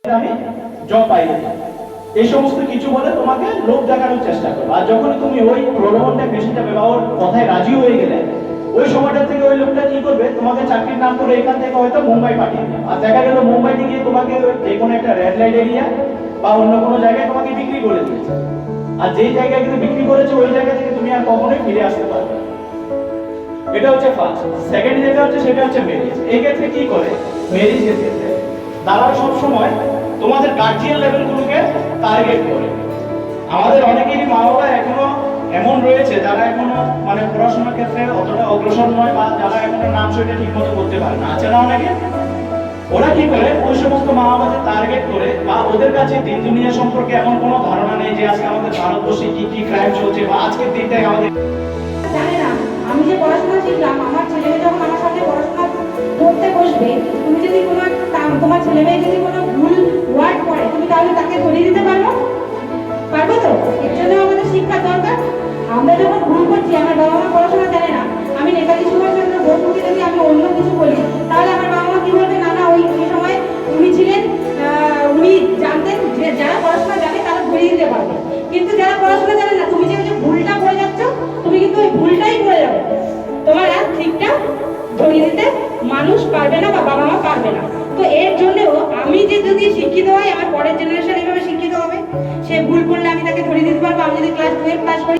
আমি জব পাই এই সমস্ত কিছু বলে তোমাকে লোক দেখানোর চেষ্টা করো। আর যখন তুমি ওই প্রলোভনটা বেশিটা ব্যবহার কথায় রাজি হয়ে গেলে ওই সময়টা থেকে ওই লোকটা কি করবে, তোমাকে চাকরির নাম করে এখান থেকে হয়তো মুম্বাই পাঠিয়ে দেবে। আর দেখা গেল মুম্বাইতে গিয়ে তোমাকে যে কোনো একটা রেড লাইট এরিয়া বা অন্য কোনো জায়গায় তোমাকে বিক্রি করে দিয়েছে। আর যেই জায়গায় কিন্তু বিক্রি করেছে ওই জায়গা থেকে তুমি আর কখনোই ফিরে আসতে পারবে না। এটা হচ্ছে ফার্স্ট। সেকেন্ড যেটা হচ্ছে সেটা হচ্ছে ম্যারেজ। এই ক্ষেত্রে কি করে, ম্যারেজের ক্ষেত্রে তারা সব সময় তোমাদের গার্জিয়ান লেভেলগুলোকে টার্গেট করে। আমাদের অনেকেরই মা বাবা এখনো এমন রয়েছে যারা এখনো মানে পড়াশোনার ক্ষেত্রে অতটা অগ্রসর নয় বা যারা এখনো নাম সইটা ঠিক মতো করতে পারে না, আছে না অনেকে। ওরা কি করে, ওই সমস্ত মা বাবাদের টার্গেট করে বা ওদের কাছে দিন দুনিয়া সম্পর্কে এমন কোনো ধারণা নেই যে আজকে আমাদের ভারতবর্ষে কি কি ক্রাইম চলছে বা আজকের দিনটাই আমাদের জানে না। আমি যে পড়াশোনা শিখলাম, আমার ছেলে মেয়ে যখন আমার সাথে পড়াশোনা করতে বসবে, তুমি যদি কোনো তোমার ছেলে মেয়ে যদি কোনো ভুল ওয়ার্ড পড়ে, তুমি তাহলে তাকে ধরিয়ে দিতে পারবো? পারবো তো? এর জন্য আমাদের শিক্ষার দরকার। আমরা যখন ভুল করছি, আমার বাবা মা পড়াশোনা জানে না, আমি নেতাজি সুভাষচন্দ্র বসুকে যদি আমি অন্য কিছু বলি, তাহলে আমার বাবা মা কি বলবে, না না ওই সময় উনি ছিলেন, উনি জানতেন যে যারা পড়াশোনা জানে তারা ধরিয়ে দিতে পারবে। কিন্তু যারা পড়াশোনা জানে না, তুমি যে ভুলটা করে যাচ্ছ, তুমি কিন্তু ওই ভুলটাই করে যাবে। তোমার আর ঠিকটা ধরিয়ে দিতে মানুষ পারবে না বা বাবা মা পারবে না। তো এর জন্যও আমি যে যদি শিক্ষিত হই, আমার পরের জেনারেশন এইভাবে শিক্ষিত হবে। সে ভুল করলে আমি তাকে ধরিয়ে দিতে পারবো। আমি যদি ক্লাস 12 পাস করি